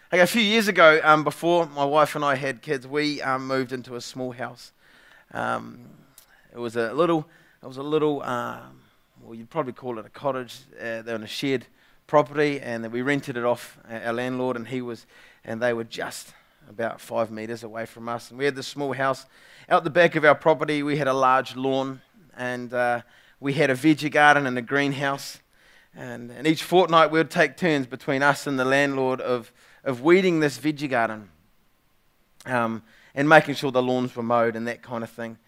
Hey, a few years ago, before my wife and I had kids, we moved into a small house. Um, it was a little, well, you'd probably call it a cottage. They're on a shared property, and then we rented it off our landlord, and they were just about 5 meters away from us. And we had this small house out the back of our property. We had a large lawn, and we had a veggie garden and a greenhouse. And each fortnight, we would take turns between us and the landlord of weeding this veggie garden, and making sure the lawns were mowed and that kind of thing.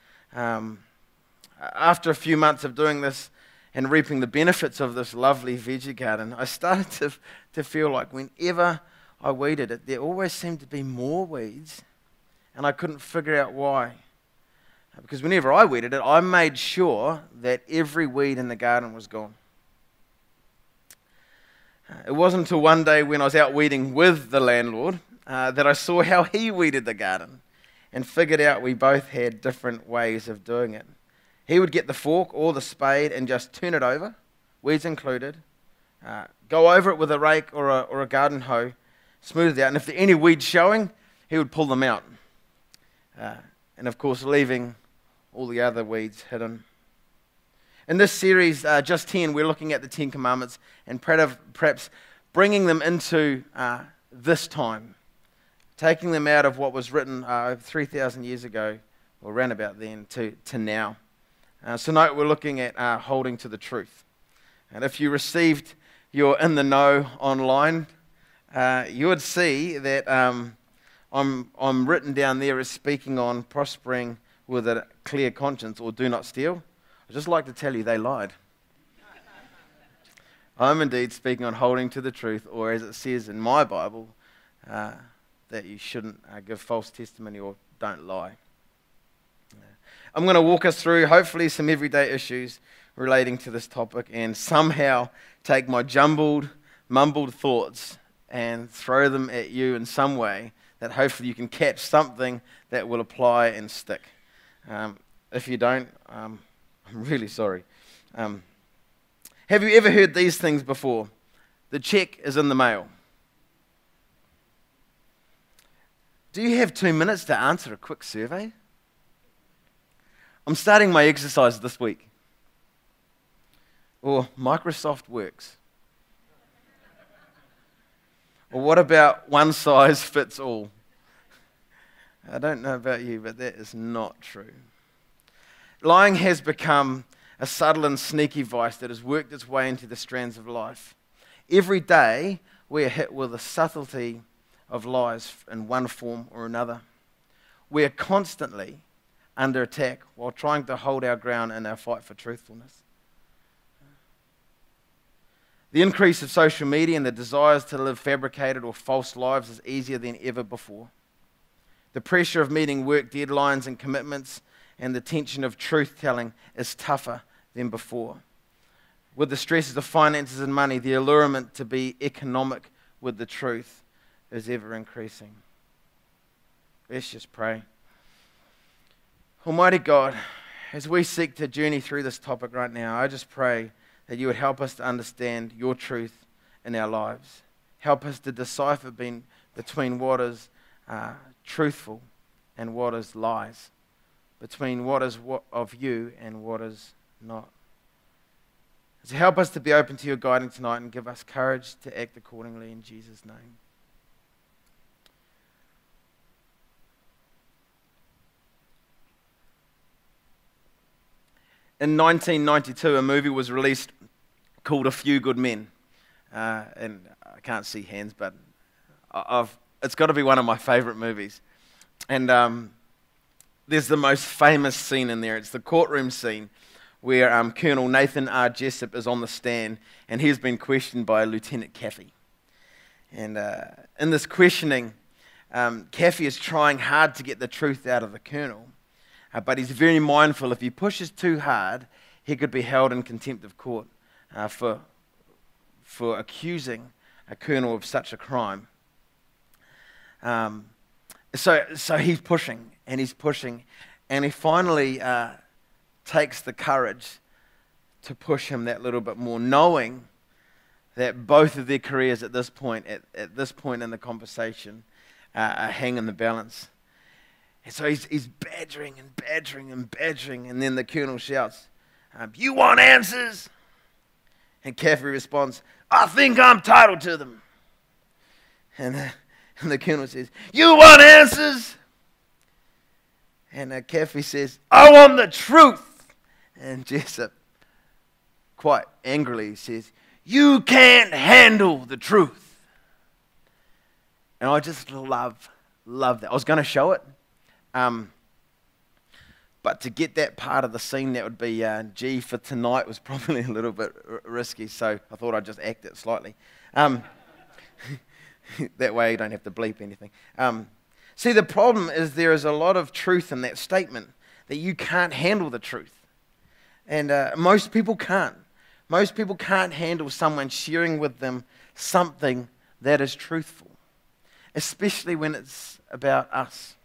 After a few months of doing this and reaping the benefits of this lovely veggie garden, I started to feel like whenever I weeded it, there always seemed to be more weeds, and I couldn't figure out why. Because whenever I weeded it, I made sure that every weed in the garden was gone. It wasn't until one day when I was out weeding with the landlord that I saw how he weeded the garden and figured out we both had different ways of doing it. He would get the fork or the spade and just turn it over, weeds included, go over it with a rake or a garden hoe, smooth it out, and if there are any weeds showing, he would pull them out. And of course, leaving all the other weeds hidden. In this series, Just 10, we're looking at the 10 Commandments and perhaps bringing them into this time, taking them out of what was written over 3,000 years ago, or around about then, to now. So tonight we're looking at holding to the truth. And if you received your In the Know online, you would see that I'm written down there as speaking on prospering with a clear conscience, or do not steal. I'd just like to tell you they lied. I'm indeed speaking on holding to the truth, or as it says in my Bible, that you shouldn't give false testimony or don't lie. I'm going to walk us through, hopefully, some everyday issues relating to this topic and somehow take my mumbled thoughts and throw them at you in some way that hopefully you can catch something that will apply and stick. If you don't, I'm really sorry. Have you ever heard these things before? The check is in the mail. Do you have 2 minutes to answer a quick survey? I'm starting my exercise this week. Or Microsoft works. Or what about one size fits all? I don't know about you, but that is not true. Lying has become a subtle and sneaky vice that has worked its way into the strands of life. Every day, we are hit with the subtlety of lies in one form or another. We are constantly under attack while trying to hold our ground in our fight for truthfulness. The increase of social media and the desires to live fabricated or false lives is easier than ever before. The pressure of meeting work deadlines and commitments and the tension of truth-telling is tougher than before. With the stresses of finances and money, the allurement to be economic with the truth is ever increasing. Let's just pray. Almighty God, as we seek to journey through this topic right now, I just pray that you would help us to understand your truth in our lives. Help us to decipher between what is truthful and what is lies, between what is of you and what is not. So help us to be open to your guiding tonight and give us courage to act accordingly in Jesus' name. In 1992, a movie was released called A Few Good Men. And I can't see hands, but it's got to be one of my favorite movies. And there's the most famous scene in there. It's the courtroom scene where Colonel Nathan R. Jessup is on the stand, and he's been questioned by Lieutenant Kaffee. And in this questioning, Kaffee is trying hard to get the truth out of the colonel, but he's very mindful if he pushes too hard, he could be held in contempt of court for accusing a colonel of such a crime. So he's pushing, and he finally takes the courage to push him that little bit more, knowing that both of their careers at this point, at this point in the conversation, hang in the balance. And so he's badgering and badgering and badgering, and then the colonel shouts, "You want answers?" And Caffrey responds, "I think I'm entitled to them." And the colonel says, "You want answers?" And Caffrey says, "I want the truth." And Jessup, quite angrily, says, "You can't handle the truth." And I just love that. I was going to show it, but to get that part of the scene, that would be G for tonight, was probably a little bit risky, so I thought I'd just act it slightly. That way you don't have to bleep anything. See, the problem is there is a lot of truth in that statement, that you can't handle the truth. And most people can't. Most people can't handle someone sharing with them something that is truthful, especially when it's about us.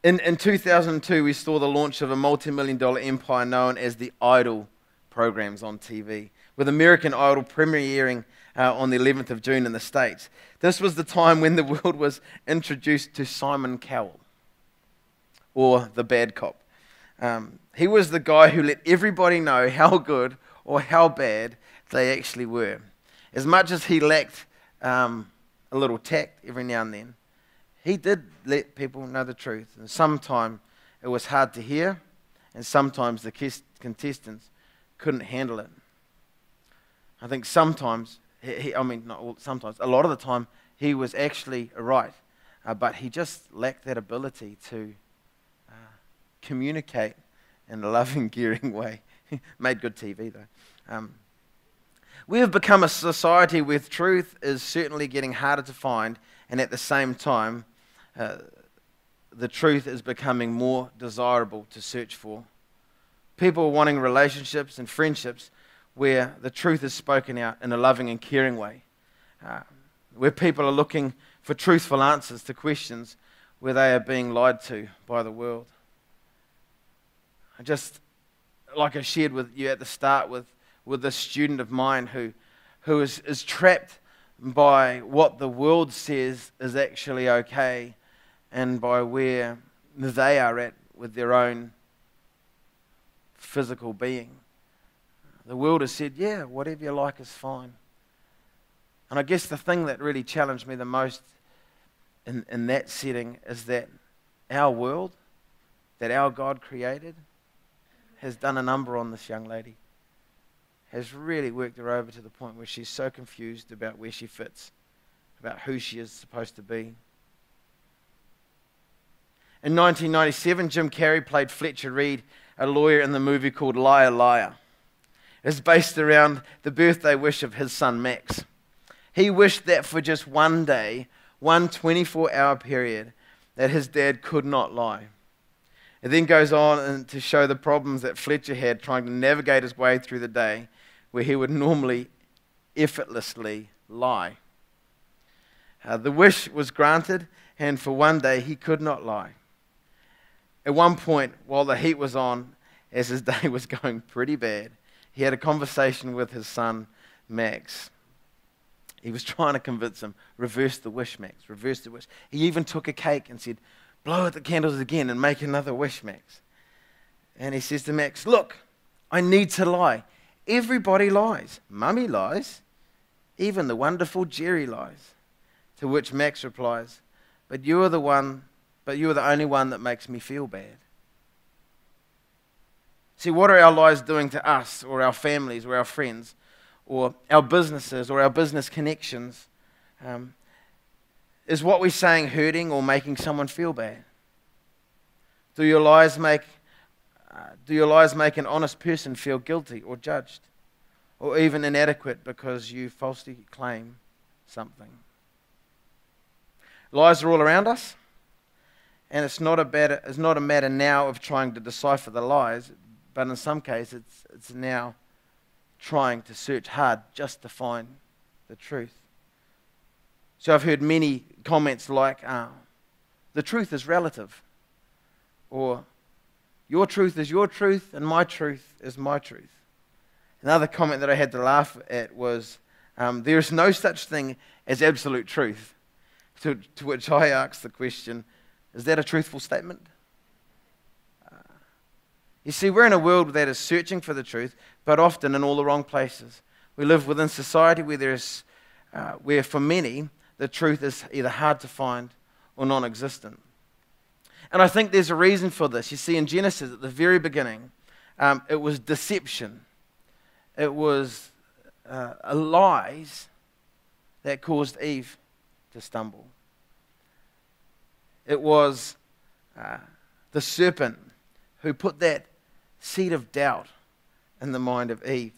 In 2002, we saw the launch of a multi-million-dollar empire known as the Idol programs on TV, with American Idol premiering on the 11th of June in the States. This was the time when the world was introduced to Simon Cowell, or the bad cop. He was the guy who let everybody know how good or how bad they actually were. As much as he lacked a little tact every now and then, he did let people know the truth. And sometimes it was hard to hear, and sometimes the contestants couldn't handle it. I think sometimes, sometimes, a lot of the time, he was actually right, but he just lacked that ability to communicate in a loving, caring way. Made good TV, though. We have become a society where truth is certainly getting harder to find, and at the same time, the truth is becoming more desirable to search for. People are wanting relationships and friendships where the truth is spoken out in a loving and caring way, where people are looking for truthful answers to questions where they are being lied to by the world. Like I shared with you at the start with this student of mine who is trapped by what the world says is actually okay, and by where they are at with their own physical being. The world has said, yeah, whatever you like is fine. And I guess the thing that really challenged me the most in that setting is that our world, that our God created, has done a number on this young lady. Has really worked her over to the point where she's so confused about where she fits, about who she is supposed to be. In 1997, Jim Carrey played Fletcher Reed, a lawyer in the movie called Liar Liar. It's based around the birthday wish of his son Max. He wished that for just one day, one 24-hour period, that his dad could not lie. It then goes on to show the problems that Fletcher had trying to navigate his way through the day, where he would normally effortlessly lie. The wish was granted, and for one day he could not lie. At one point, while the heat was on, as his day was going pretty bad, he had a conversation with his son, Max. He was trying to convince him, reverse the wish, Max, reverse the wish. He even took a cake and said, blow out the candles again and make another wish, Max. And he says to Max, look, I need to lie. Everybody lies. Mummy lies. Even the wonderful Jerry lies. To which Max replies, but you are the only one that makes me feel bad. See, what are our lies doing to us, or our families, or our friends, or our businesses, or our business connections? Is what we're saying hurting or making someone feel bad? Do your lies make an honest person feel guilty or judged, or even inadequate because you falsely claim something? Lies are all around us, and it's not a matter now of trying to decipher the lies, but in some cases it's now trying to search hard just to find the truth. So I've heard many comments like, the truth is relative, or your truth is your truth and my truth is my truth. Another comment that I had to laugh at was, there is no such thing as absolute truth. To which I asked the question, is that a truthful statement? You see, we're in a world that is searching for the truth, but often in all the wrong places. We live within society where for many, the truth is either hard to find or non-existent. And I think there's a reason for this. You see, in Genesis, at the very beginning, it was deception. It was lies that caused Eve to stumble. It was the serpent who put that seed of doubt in the mind of Eve.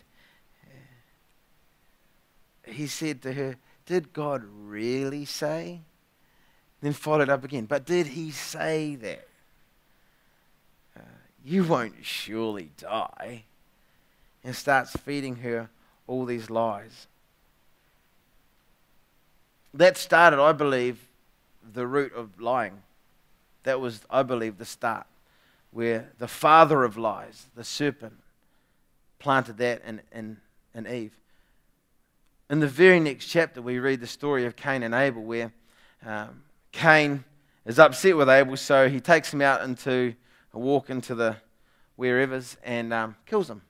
He said to her, "Did God really say?" Then followed up again, "But did he say that? You won't surely die." And starts feeding her all these lies. That started, I believe, the root of lying. That was, I believe, the start, where the father of lies, the serpent, planted that in Eve. In the very next chapter, we read the story of Cain and Abel, where Cain is upset with Abel, so he takes him out into a walk into the wherevers and kills him.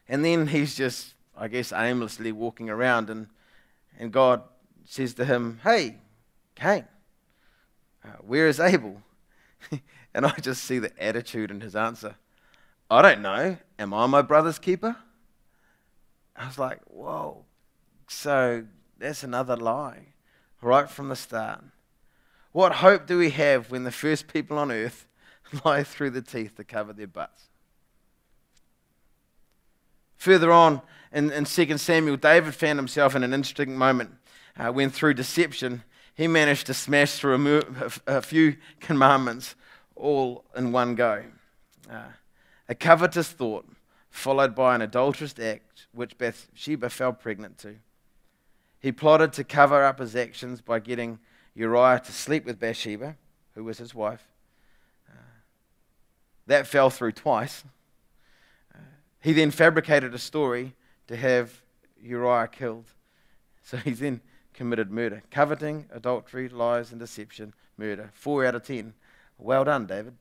And then he's just, I guess, aimlessly walking around, and God says to him, "Hey, Cain, where is Abel?" And I just see the attitude in his answer. "I don't know. Am I my brother's keeper?" I was like, whoa. So that's another lie right from the start. What hope do we have when the first people on earth lie through the teeth to cover their butts? Further on in 2 Samuel, David found himself in an interesting moment when through deception, he managed to smash through a few commandments all in one go. A covetous thought followed by an adulterous act which Bathsheba fell pregnant to. He plotted to cover up his actions by getting Uriah to sleep with Bathsheba, who was his wife. That fell through twice. He then fabricated a story to have Uriah killed. So he then committed murder. Coveting, adultery, lies, and deception, murder. 4 out of 10. Well done, David.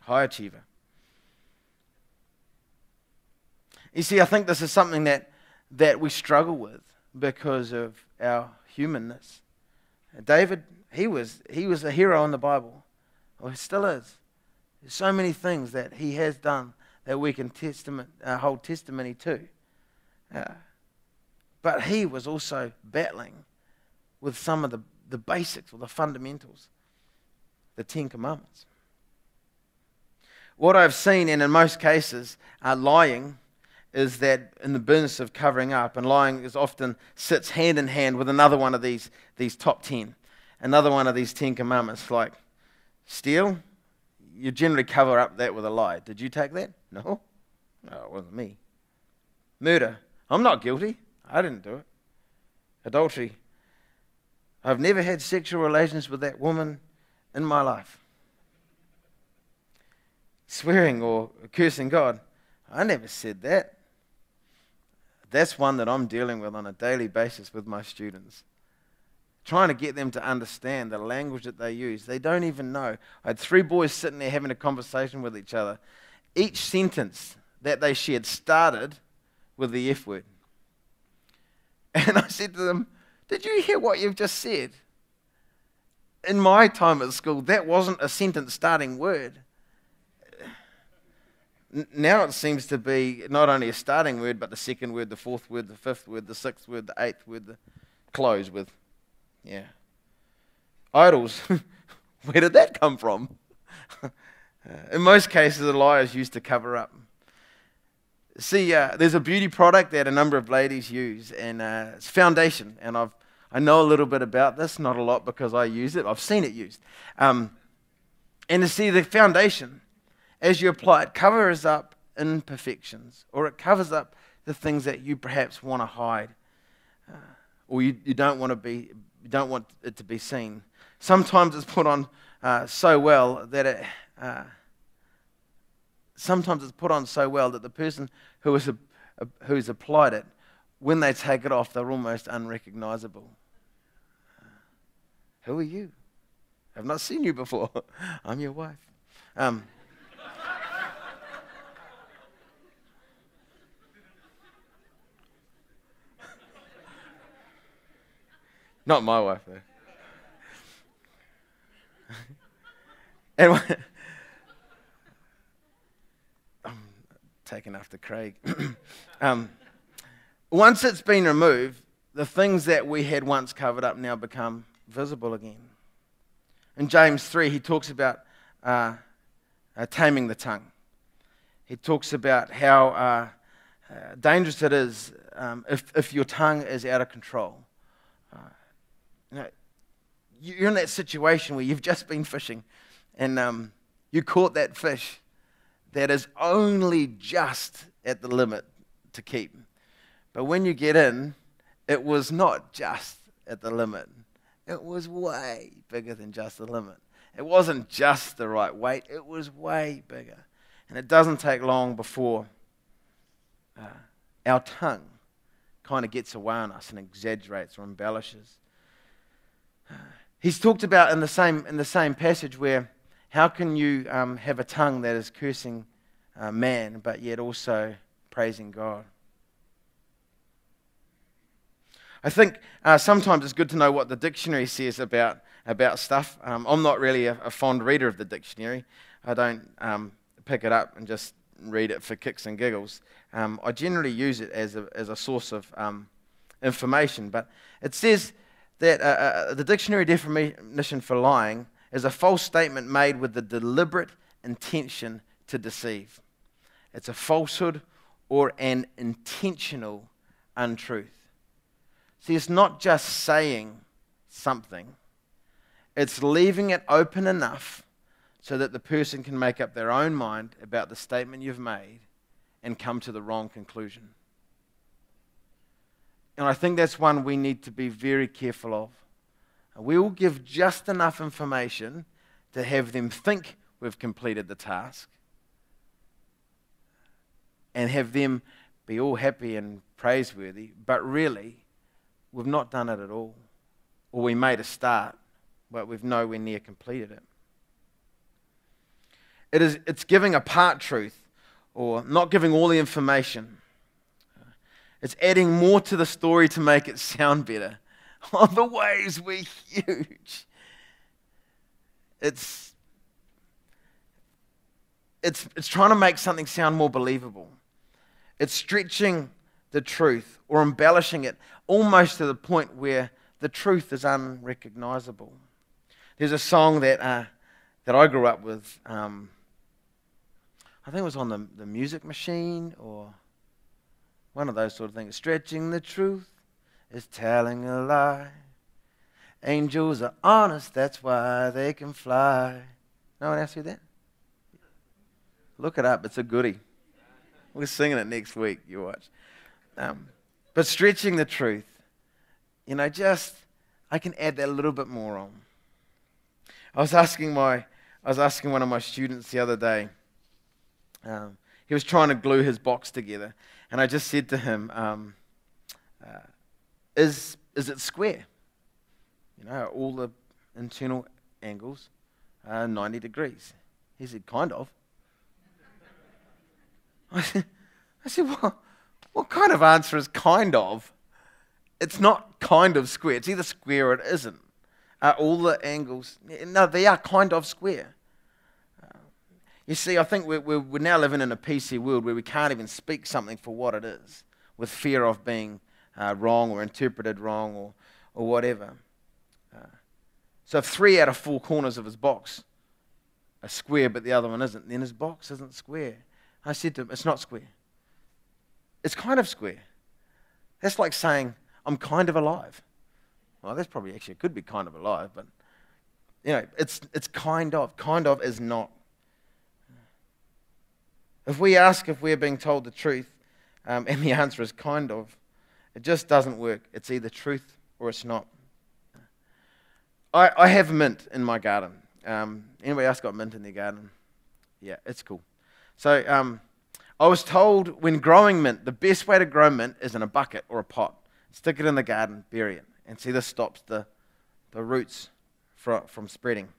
High achiever. You see, I think this is something that we struggle with because of our humanness. David, he was a hero in the Bible. Or he still is. There's so many things that he has done that we can hold testimony to. But he was also battling with some of the basics or the fundamentals, the 10 Commandments. What I've seen, and in most cases, lying, is that in the business of covering up, and lying is often sits hand in hand with another one of these top 10, another one of these 10 Commandments, like steal. You generally cover up that with a lie. Did you take that? No, it wasn't me. Murder. I'm not guilty. I didn't do it. Adultery. I've never had sexual relations with that woman in my life. Swearing or cursing God. I never said that. That's one that I'm dealing with on a daily basis with my students. Trying to get them to understand the language that they use. They don't even know. I had 3 boys sitting there having a conversation with each other. Each sentence that they shared started with the F word. And I said to them, "Did you hear what you've just said?" In my time at school, that wasn't a sentence starting word. Now it seems to be not only a starting word, but the second word, the 4th word, the 5th word, the 6th word, the 8th word, the close with. Yeah. Idols. Where did that come from? In most cases, a lie is used to cover up. See, there's a beauty product that a number of ladies use, and it's foundation. And I know a little bit about this, not a lot because I use it. I've seen it used. And to see the foundation, as you apply it, covers up imperfections, or it covers up the things that you perhaps want to hide, or you don't want it to be seen. Sometimes it's put on so well that sometimes it's put on so well that the person who's applied it, when they take it off, they're almost unrecognizable. Who are you? I've not seen you before. I'm your wife. Not my wife, though. And I'm taking after Craig. Once it's been removed, the things that we had once covered up now become visible again. In James 3, he talks about taming the tongue. He talks about how dangerous it is if your tongue is out of control. You're in that situation where you've just been fishing and you caught that fish that is only just at the limit to keep. But when you get in, it was not just at the limit. It was way bigger than just the limit. It wasn't just the right weight. It was way bigger. And it doesn't take long before our tongue kind of gets away on us and exaggerates or embellishes. He's talked about in the same passage where how can you have a tongue that is cursing man but yet also praising God? I think sometimes it's good to know what the dictionary says about stuff. I'm not really a fond reader of the dictionary. I don't pick it up and just read it for kicks and giggles. I generally use it as a source of information. But it says that the dictionary definition for lying is a false statement made with the deliberate intention to deceive. It's a falsehood or an intentional untruth. See, it's not just saying something. It's leaving it open enough so that the person can make up their own mind about the statement you've made and come to the wrong conclusion. And I think that's one we need to be very careful of. We will give just enough information to have them think we've completed the task and have them be all happy and praiseworthy, but really, we've not done it at all. Or we made a start, but we've nowhere near completed it. It's giving a part truth, or not giving all the information. It's adding more to the story to make it sound better. Oh, the waves were huge. It's trying to make something sound more believable. It's stretching the truth or embellishing it almost to the point where the truth is unrecognizable. There's a song that I grew up with. I think it was on the Music Machine or one of those sort of things. Stretching the truth is telling a lie. Angels are honest, that's why they can fly. No one else heard that? Look it up, it's a goodie. We're singing it next week, you watch. But stretching the truth, I can add that a little bit more on. I was asking one of my students the other day. He was trying to glue his box together, and I just said to him, "Is it square? All the internal angles are 90 degrees." He said, "Kind of." I said, what kind of answer is kind of? It's not kind of square. It's either square or it isn't. Are all the angles? No, they are kind of square. You see, I think we're now living in a PC world where we can't even speak something for what it is, with fear of being wrong or interpreted wrong or whatever. So if 3 out of 4 corners of his box are square but the other one isn't, then his box isn't square. I said to him, it's not square. It's kind of square. That's like saying, I'm kind of alive. Well, that's probably actually, it could be kind of alive, but, it's kind of. Kind of is not. If we ask if we're being told the truth, and the answer is kind of, it just doesn't work. It's either truth or it's not. I have mint in my garden. Anybody else got mint in their garden? Yeah, it's cool. So I was told when growing mint, the best way to grow mint is in a bucket or a pot. Stick it in the garden, bury it. And see, this stops the roots from spreading.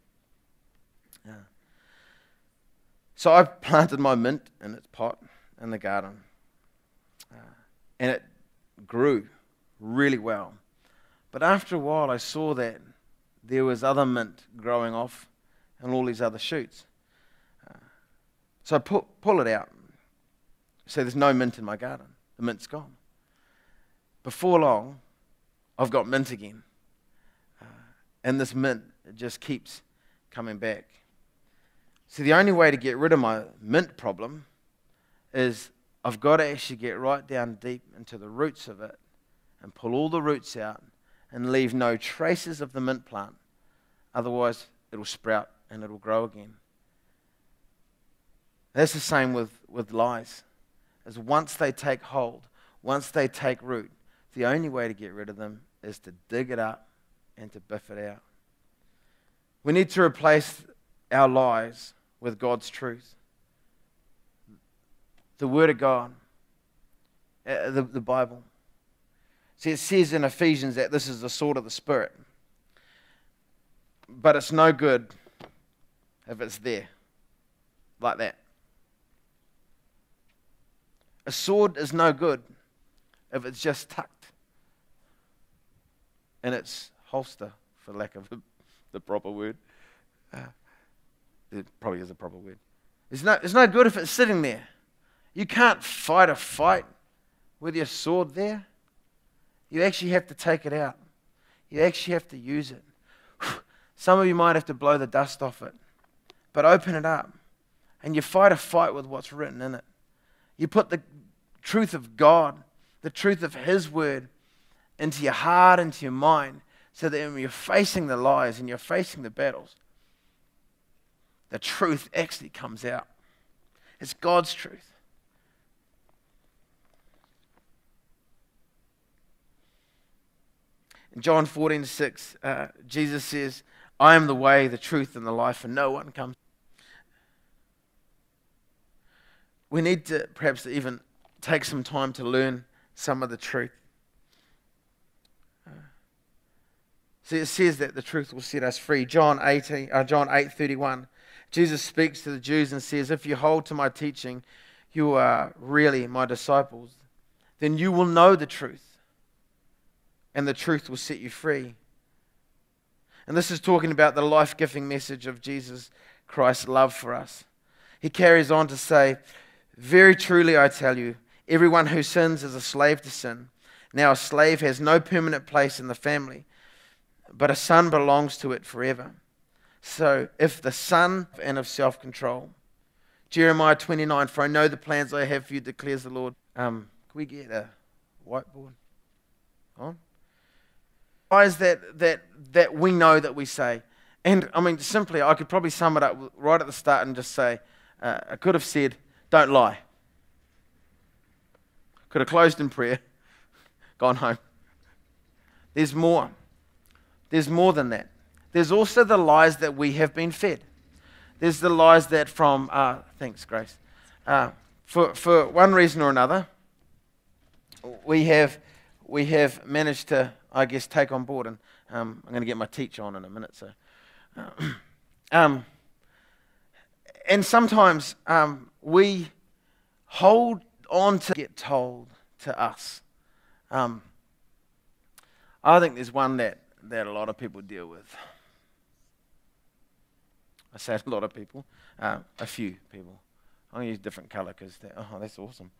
So I planted my mint in its pot in the garden. And it grew really well. But after a while, I saw that there was other mint growing off and all these other shoots. So I pull it out. So there's no mint in my garden. The mint's gone. Before long, I've got mint again. And this mint, it just keeps coming back. So the only way to get rid of my mint problem is I've got to actually get right down deep into the roots of it and pull all the roots out and leave no traces of the mint plant. Otherwise, it'll sprout and it'll grow again. That's the same with lies. As once they take hold, once they take root, the only way to get rid of them is to dig it up and to biff it out. We need to replace our lies with God's truth. The Word of God, the Bible. See, it says in Ephesians that this is the sword of the Spirit. But it's no good if it's there, like that. A sword is no good if it's just tucked in its holster, for lack of the proper word. There probably is a proper word. It's no good if it's sitting there. You can't fight a fight with your sword there. You actually have to take it out. You actually have to use it. Some of you might have to blow the dust off it. But open it up. And you fight a fight with what's written in it. You put the truth of God, the truth of His Word, into your heart, into your mind, so that when you're facing the lies and you're facing the battles, the truth actually comes out. It's God's truth. In John 14:6, Jesus says, I am the way, the truth, and the life, and no one comes. We need to perhaps even take some time to learn some of the truth. See, it says that the truth will set us free. John 8:31. Jesus speaks to the Jews and says, if you hold to my teaching, you are really my disciples. Then you will know the truth, and the truth will set you free. And this is talking about the life-giving message of Jesus Christ's love for us. He carries on to say, very truly I tell you, everyone who sins is a slave to sin. Now a slave has no permanent place in the family, but a son belongs to it forever. So if the son and of self-control, Jeremiah 29, for I know the plans I have for you, declares the Lord. Can we get a whiteboard on? Why is that we know that we say? And I mean, simply, I could probably sum it up right at the start and just say, I could have said, don't lie. Could have closed in prayer, gone home. There's more. There's more than that. There's also the lies that we have been fed. There's the lies that from, thanks, Grace. For one reason or another, we have managed to, I guess, take on board, and I'm going to get my teach on in a minute. So, and sometimes we hold on to get told to us. I think there's one that a lot of people deal with. I say a lot of people, a few people. I'm going to use a different colour because, that's awesome.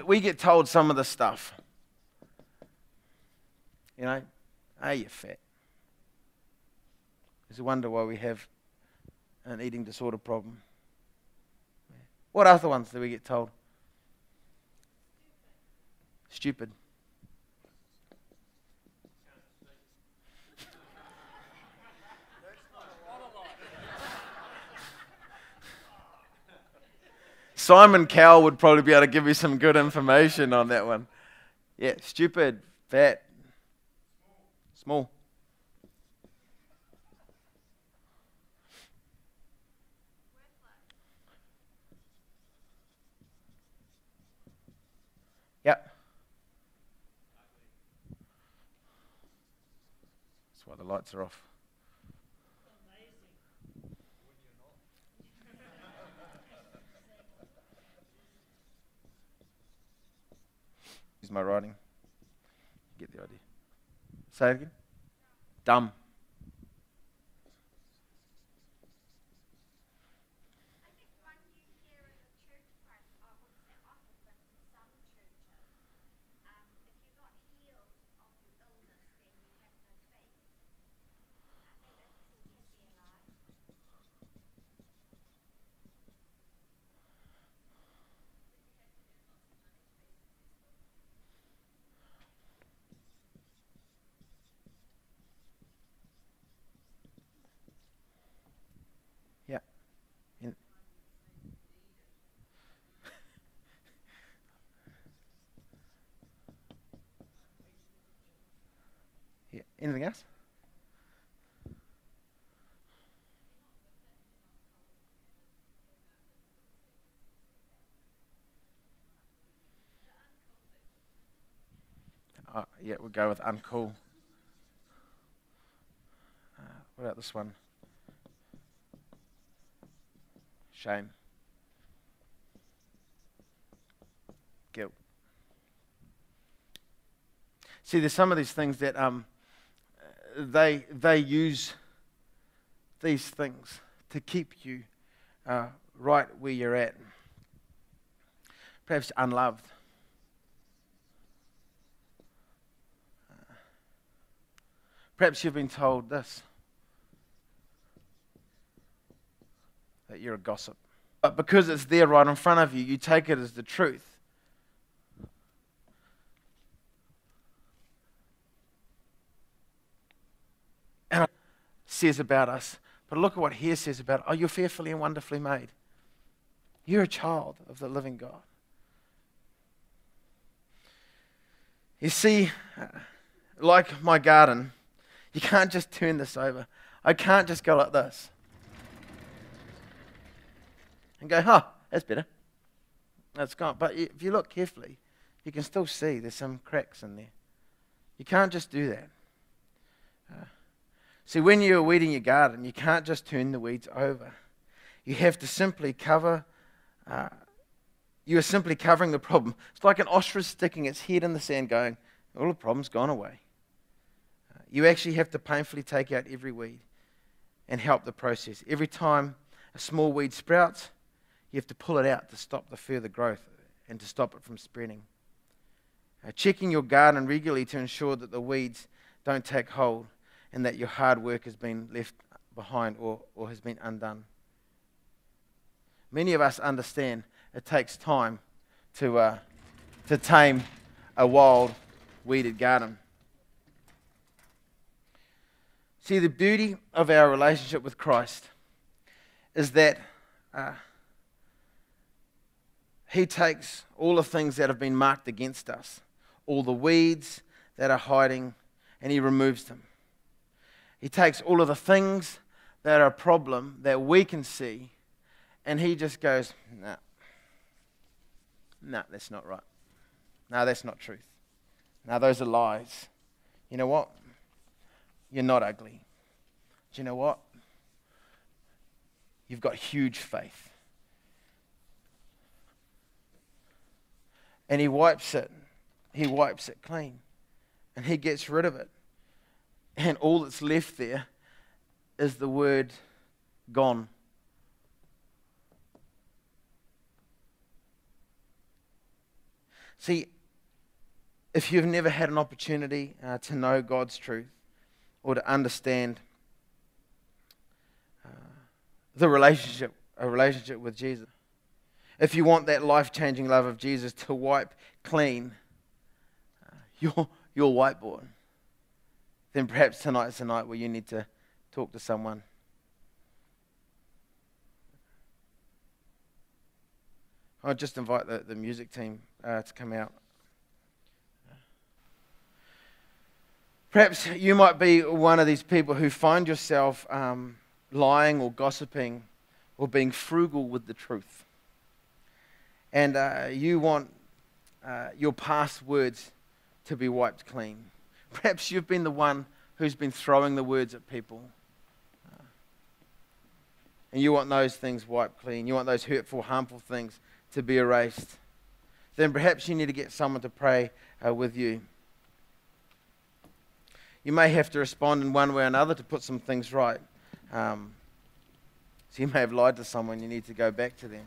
We get told some of the stuff. Hey, you're fat. There's a wonder why we have an eating disorder problem. What other ones do we get told? Stupid. Simon Cowell would probably be able to give you some good information on that one. Yeah, stupid, fat, small. That's why the lights are off. Use my writing. Get the idea. Say it again. Dumb. Yeah. Yeah. Anything else? Yeah, we'll go with uncool. What about this one? Shame. Guilt. See, there's some of these things that they use these things to keep you right where you're at. Perhaps unloved. Perhaps you've been told this, that you're a gossip. But because it's there right in front of you, you take it as the truth. And it says about us. But look at what here says about, oh, you're fearfully and wonderfully made. You're a child of the living God. You see, like my garden, you can't just turn this over. I can't just go like this and go, oh, that's better. That's gone. But if you look carefully, you can still see there's some cracks in there. You can't just do that. See, when you're weeding your garden, you can't just turn the weeds over. You have to simply cover, you are simply covering the problem. It's like an ostrich sticking its head in the sand going, all the problem's gone away. You actually have to painfully take out every weed and help the process. Every time a small weed sprouts, you have to pull it out to stop the further growth and to stop it from spreading. Checking your garden regularly to ensure that the weeds don't take hold and that your hard work has been left behind or has been undone. Many of us understand it takes time to tame a wild, weeded garden. See, the beauty of our relationship with Christ is that He takes all the things that have been marked against us, all the weeds that are hiding, and He removes them. He takes all of the things that are a problem that we can see, and He just goes, no, that's not right. No, that's not truth. No, those are lies. You know what? You're not ugly. Do you know what? You've got huge faith. And He wipes it. He wipes it clean. And He gets rid of it. And all that's left there is the word gone. See, if you've never had an opportunity to know God's truth or to understand a relationship with Jesus, if you want that life-changing love of Jesus to wipe clean your whiteboard, then perhaps tonight's the night where you need to talk to someone. I'll just invite the music team to come out. Perhaps you might be one of these people who find yourself lying or gossiping or being frugal with the truth. And you want your past words to be wiped clean. Perhaps you've been the one who's been throwing the words at people. And you want those things wiped clean. You want those hurtful, harmful things to be erased. Then perhaps you need to get someone to pray with you. You may have to respond in one way or another to put some things right. So you may have lied to someone. You need to go back to them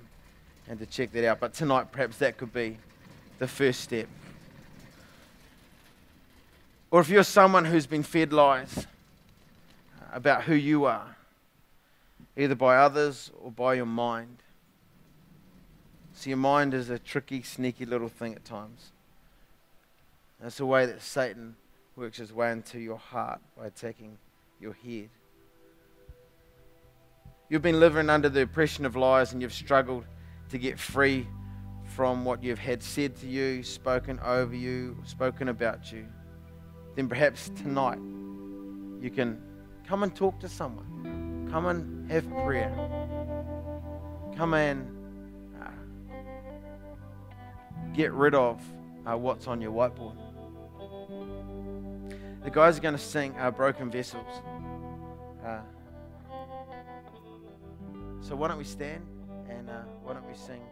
and to check that out. But tonight, perhaps that could be the first step. Or if you're someone who's been fed lies about who you are, either by others or by your mind. So your mind is a tricky, sneaky little thing at times. And it's a way that Satan works his way into your heart by attacking your head. You've been living under the oppression of lies and you've struggled to get free from what you've had said to you, spoken over you, spoken about you. Then perhaps tonight you can come and talk to someone. Come and have prayer. Come and get rid of what's on your whiteboard. The guys are going to sing Broken Vessels. So why don't we stand and why don't we sing